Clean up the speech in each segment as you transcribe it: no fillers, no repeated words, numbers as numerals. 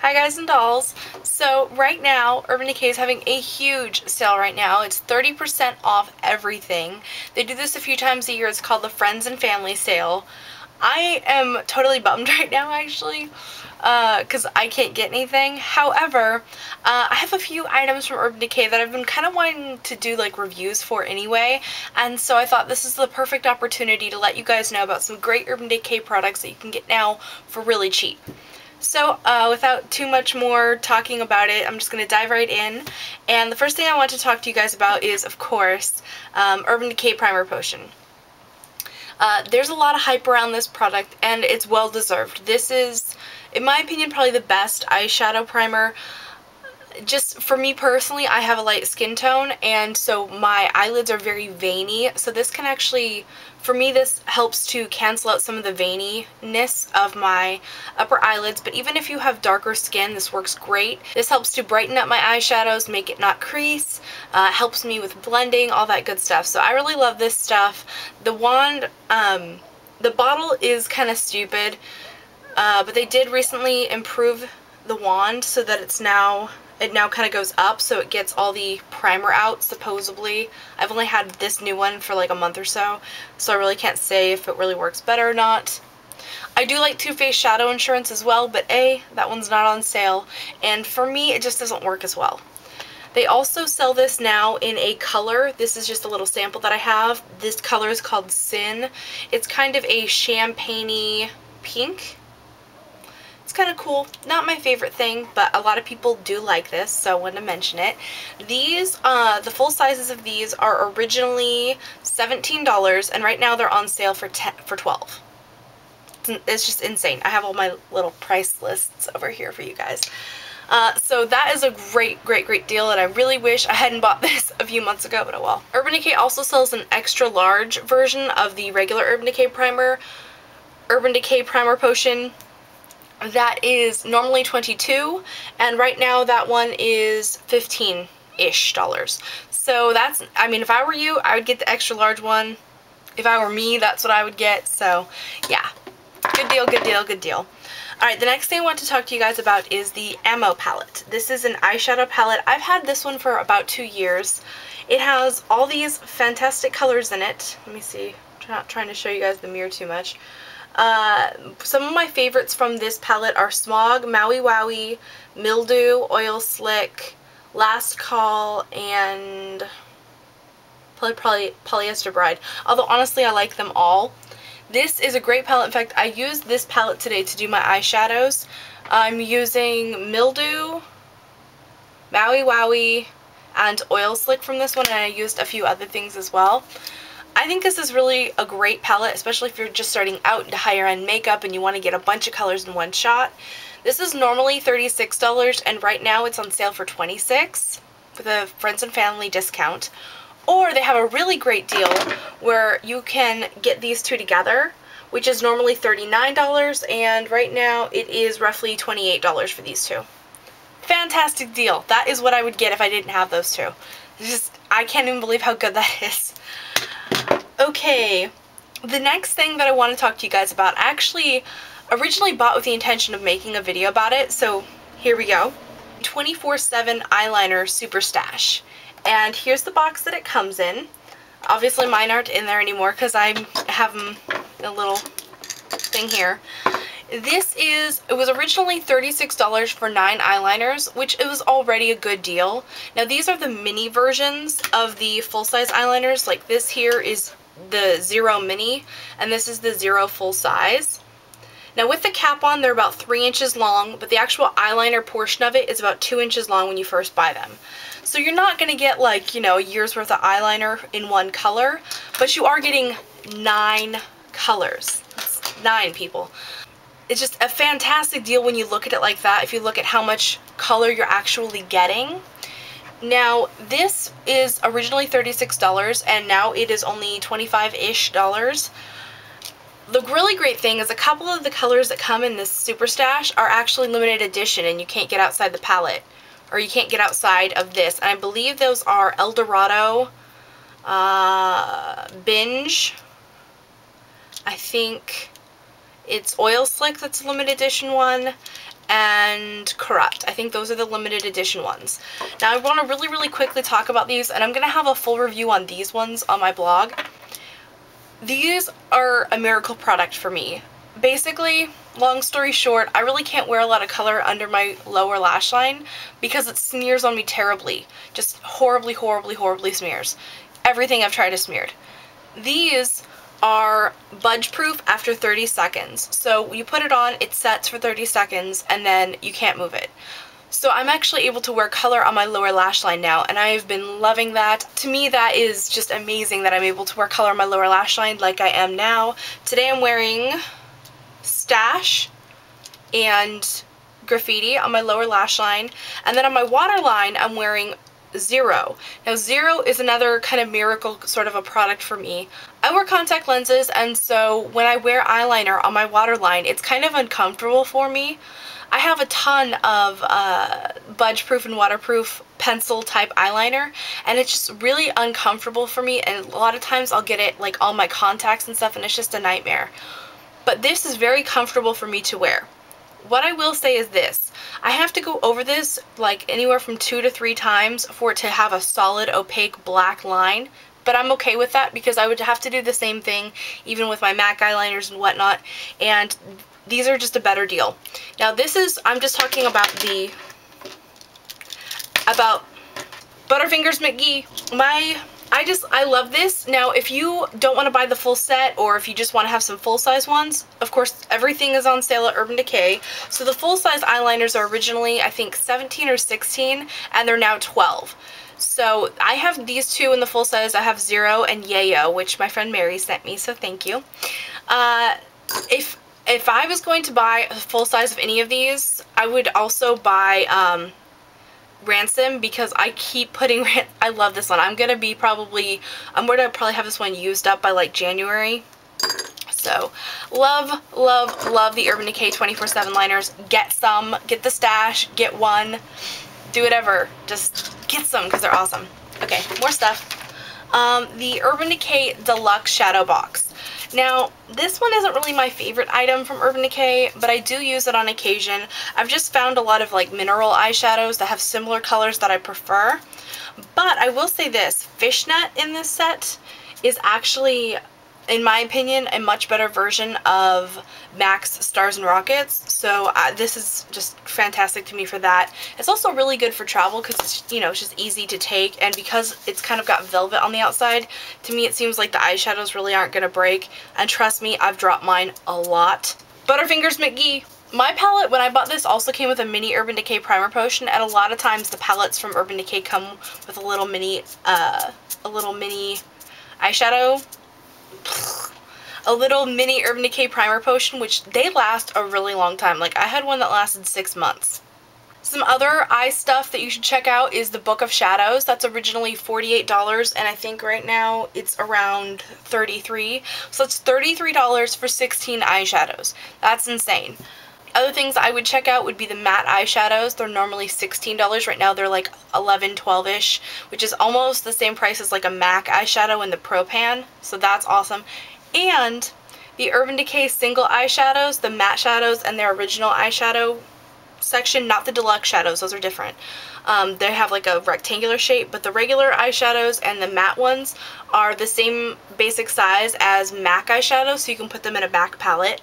Hi guys and dolls. So right now, Urban Decay is having a huge sale right now. It's 30% off everything. They do this a few times a year. It's called the Friends and Family Sale. I am totally bummed right now actually, because I can't get anything. However, I have a few items from Urban Decay that I've been kind of wanting to do like reviews for anyway, and so I thought this is the perfect opportunity to let you guys know about some great Urban Decay products that you can get now for really cheap. So, without too much more talking about it, I'm just going to dive right in. And the first thing I want to talk to you guys about is, of course, Urban Decay Primer Potion. There's a lot of hype around this product, and it's well deserved. This is, in my opinion, probably the best eyeshadow primer. Just for me personally, I have a light skin tone, and so my eyelids are very veiny, so this can actually, for me, this helps to cancel out some of the veininess of my upper eyelids. But even if you have darker skin, this works great. This helps to brighten up my eyeshadows, make it not crease, helps me with blending, all that good stuff. So I really love this stuff. The wand, the bottle is kind of stupid, but they did recently improve the wand so that it now kind of goes up, so it gets all the primer out, supposedly. I've only had this new one for like a month or so I really can't say if it really works better or not. I do like Too Faced Shadow Insurance as well, but that one's not on sale, and for me it just doesn't work as well. They also sell this now in a color. This is just a little sample that I have. This color is called Sin. It's kind of a champagne-y pink. It's kind of cool. Not my favorite thing, but a lot of people do like this, so I wanted to mention it. These, the full sizes of these are originally $17, and right now they're on sale for $12. It's just insane. I have all my little price lists over here for you guys. So that is a great deal, and I really wish I hadn't bought this a few months ago, but oh well. Urban Decay also sells an extra large version of the regular Urban Decay primer, Urban Decay Primer Potion. That is normally $22, and right now that one is $15-ish. So that's, I mean, if I were you, I would get the extra large one. If I were me, that's what I would get. So yeah, good deal. Alright, the next thing I want to talk to you guys about is the Ammo palette. This is an eyeshadow palette. I've had this one for about 2 years. It has all these fantastic colors in it. Let me see. I'm not trying to show you guys the mirror too much. Some of my favorites from this palette are Smog, Maui Wowie, Mildew, Oil Slick, Last Call, and probably Polyester Bride. Although honestly I like them all. This is a great palette. In fact, I used this palette today to do my eyeshadows. I'm using Mildew, Maui Wowie, and Oil Slick from this one, and I used a few other things as well. I think this is really a great palette, especially if you're just starting out into higher end makeup and you want to get a bunch of colors in one shot. This is normally $36, and right now it's on sale for $26 with a Friends and Family discount. Or they have a really great deal where you can get these two together, which is normally $39, and right now it is roughly $28 for these two. Fantastic deal. That is what I would get if I didn't have those two. I can't even believe how good that is. Okay, the next thing that I want to talk to you guys about, I actually originally bought with the intention of making a video about it, so here we go. 24/7 eyeliner super stash. And here's the box that it comes in. Obviously mine aren't in there anymore because I have them in a little thing here. It was originally $36 for 9 eyeliners, which it was already a good deal. Now these are the mini versions of the full-size eyeliners. Like this here is the 0 mini, and this is the 0 full size. Now with the cap on, they're about 3 inches long, but the actual eyeliner portion of it is about 2 inches long when you first buy them. So you're not going to get like, you know, a year's worth of eyeliner in one color, but you are getting 9 colors. That's 9, people. It's just a fantastic deal when you look at it like that, if you look at how much color you're actually getting. Now, this is originally $36, and now it is only $25-ish. The really great thing is a couple of the colors that come in this Super Stash are actually limited edition, and you can't get outside the palette, or you can't get outside of this. And I believe those are El Dorado, Binge, I think it's Oil Slick that's a limited edition one, and Corrupt. I think those are the limited edition ones. Now I want to really quickly talk about these, and I'm going to have a full review on these ones on my blog. These are a miracle product for me. Basically, long story short, I really can't wear a lot of color under my lower lash line because it smears on me terribly. Just horribly smears. Everything I've tried is smeared. These are budge proof after 30 seconds. So you put it on, it sets for 30 seconds, and then you can't move it. So I'm actually able to wear color on my lower lash line now, and I've been loving that. To me, that is just amazing that I'm able to wear color on my lower lash line like I am now. Today I'm wearing Stash and Graffiti on my lower lash line, and then on my waterline I'm wearing Zero. Now Zero is another kind of miracle sort of a product for me. I wear contact lenses, and so when I wear eyeliner on my waterline, it's kind of uncomfortable for me. I have a ton of budge proof and waterproof pencil type eyeliner, and it's just really uncomfortable for me, and a lot of times I'll get it like on my contacts and stuff, and it's just a nightmare. But this is very comfortable for me to wear. What I will say is this: I have to go over this like anywhere from 2 to 3 times for it to have a solid opaque black line, but I'm okay with that because I would have to do the same thing even with my MAC eyeliners and whatnot, and these are just a better deal. Now this is, I'm just talking about Butterfingers McGee. I love this. Now if you don't want to buy the full set, or if you just want to have some full-size ones, of course everything is on sale at Urban Decay. So the full-size eyeliners are originally I think 17 or 16, and they're now 12. So I have these two in the full size. I have Zero and Yayo, which my friend Mary sent me, so thank you. If I was going to buy a full size of any of these, I would also buy Ransom, because I keep putting, I love this one. I'm gonna probably have this one used up by like January. So love the Urban Decay 24/7 liners. Get some, get the stash, get one, do whatever, just get some because they're awesome. Okay, more stuff. The Urban Decay Deluxe Shadow Box. Now, this one isn't really my favorite item from Urban Decay, but I do use it on occasion. I've just found a lot of like mineral eyeshadows that have similar colors that I prefer. But I will say this, Fishnet in this set is actually, in my opinion, a much better version of MAC's Stars and Rockets. So this is just fantastic to me for that. It's also really good for travel because it's, you know, it's just easy to take, and because it's kind of got velvet on the outside, to me it seems like the eyeshadows really aren't going to break. And trust me, I've dropped mine a lot. Butterfingers McGee. My palette, when I bought this, also came with a mini Urban Decay primer potion, and a lot of times the palettes from Urban Decay come with a little mini eyeshadow. A little mini Urban Decay primer potion, which they last a really long time. Like, I had one that lasted 6 months. Some other eye stuff that you should check out is the Book of Shadows. That's originally $48, and I think right now it's around $33. So it's $33 for 16 eyeshadows. That's insane. Other things I would check out would be the matte eyeshadows. They're normally $16. Right now they're like $11, $12-ish, which is almost the same price as like a MAC eyeshadow in the Pro Pan. So that's awesome. And the Urban Decay single eyeshadows, the matte shadows and their original eyeshadow section, not the deluxe shadows, those are different. They have like a rectangular shape, but the regular eyeshadows and the matte ones are the same basic size as MAC eyeshadows, so you can put them in a MAC palette.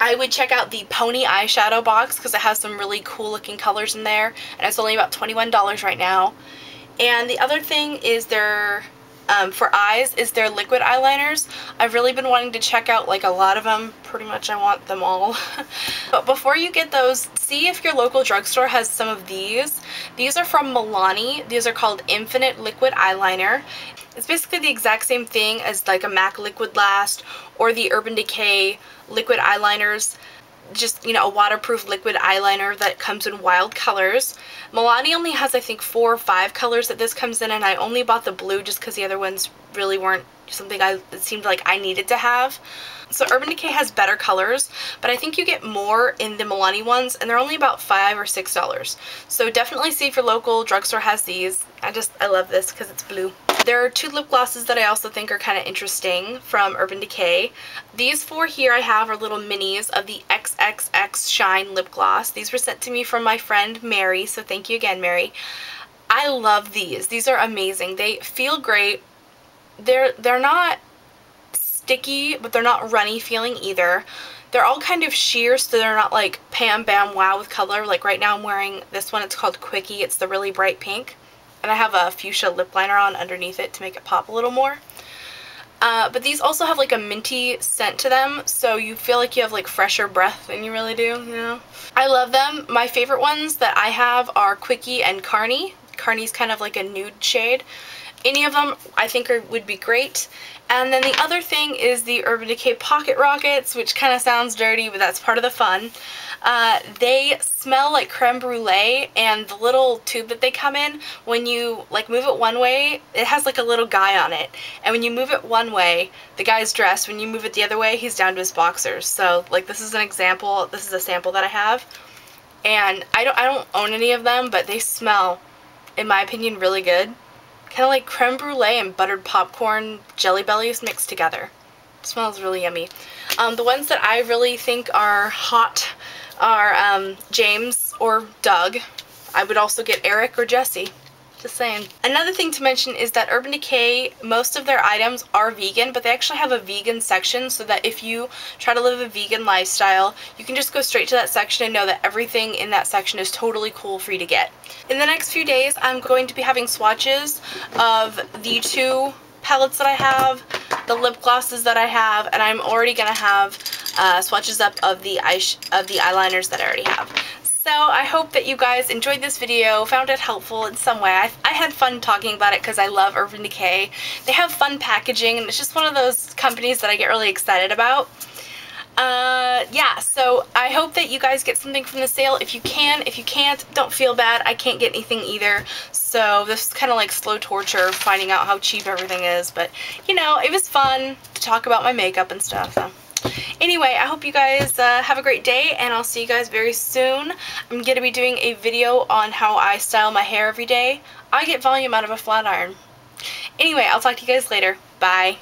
I would check out the Pony eyeshadow box because it has some really cool looking colors in there, and it's only about $21 right now. And the other thing is their for eyes is their liquid eyeliners. I've really been wanting to check out like a lot of them. Pretty much I want them all. But before you get those, see if your local drugstore has some of these. These are from Milani. These are called Infinite Liquid Eyeliner. It's basically the exact same thing as like a MAC Liquid Last or the Urban Decay liquid eyeliners. Just, you know, a waterproof liquid eyeliner that comes in wild colors. Milani only has, I think, 4 or 5 colors that this comes in, and I only bought the blue just because the other ones really weren't something it seemed like I needed to have. So Urban Decay has better colors, but I think you get more in the Milani ones, and they're only about $5 or $6. So definitely see if your local drugstore has these. I love this because it's blue. There are 2 lip glosses that I also think are kind of interesting from Urban Decay. These 4 here I have are little minis of the XXX Shine lip gloss. These were sent to me from my friend Mary, so thank you again, Mary. I love these. These are amazing. They feel great. They're not sticky, but they're not runny feeling either. They're all kind of sheer, so they're not like pam bam wow with color. Like right now I'm wearing this one. It's called Quickie. It's the really bright pink. And I have a fuchsia lip liner on underneath it to make it pop a little more. But these also have like a minty scent to them, so you feel like you have like fresher breath than you really do, you know? I love them. My favorite ones that I have are Quickie and Carney. Carney's kind of like a nude shade. Any of them I think would be great. And then the other thing is the Urban Decay Pocket Rockets, which kind of sounds dirty, but that's part of the fun. They smell like creme brulee, and the little tube that they come in, when you like move it one way, it has like a little guy on it. And when you move it one way, the guy's dressed. When you move it the other way, he's down to his boxers. So like this is an example. This is a sample that I have. And I don't own any of them, but they smell, in my opinion, really good. Kind of like creme brulee and buttered popcorn Jelly Bellies mixed together. It smells really yummy. The ones that I really think are hot are James or Doug. I would also get Eric or Jesse. Just saying. Another thing to mention is that Urban Decay, most of their items are vegan, but they actually have a vegan section so that if you try to live a vegan lifestyle, you can just go straight to that section and know that everything in that section is totally cool for you to get. In the next few days, I'm going to be having swatches of the 2 palettes that I have, the lip glosses that I have, and I'm already going to have swatches up of the eyeliners that I already have. So I hope that you guys enjoyed this video, found it helpful in some way. I had fun talking about it because I love Urban Decay. They have fun packaging, and it's just one of those companies that I get really excited about. Yeah, so I hope that you guys get something from the sale if you can. If you can't, don't feel bad. I can't get anything either. So this is kind of like slow torture finding out how cheap everything is. But, you know, it was fun to talk about my makeup and stuff. So. Anyway, I hope you guys have a great day, and I'll see you guys very soon. I'm going to be doing a video on how I style my hair every day. I get volume out of a flat iron. Anyway, I'll talk to you guys later. Bye.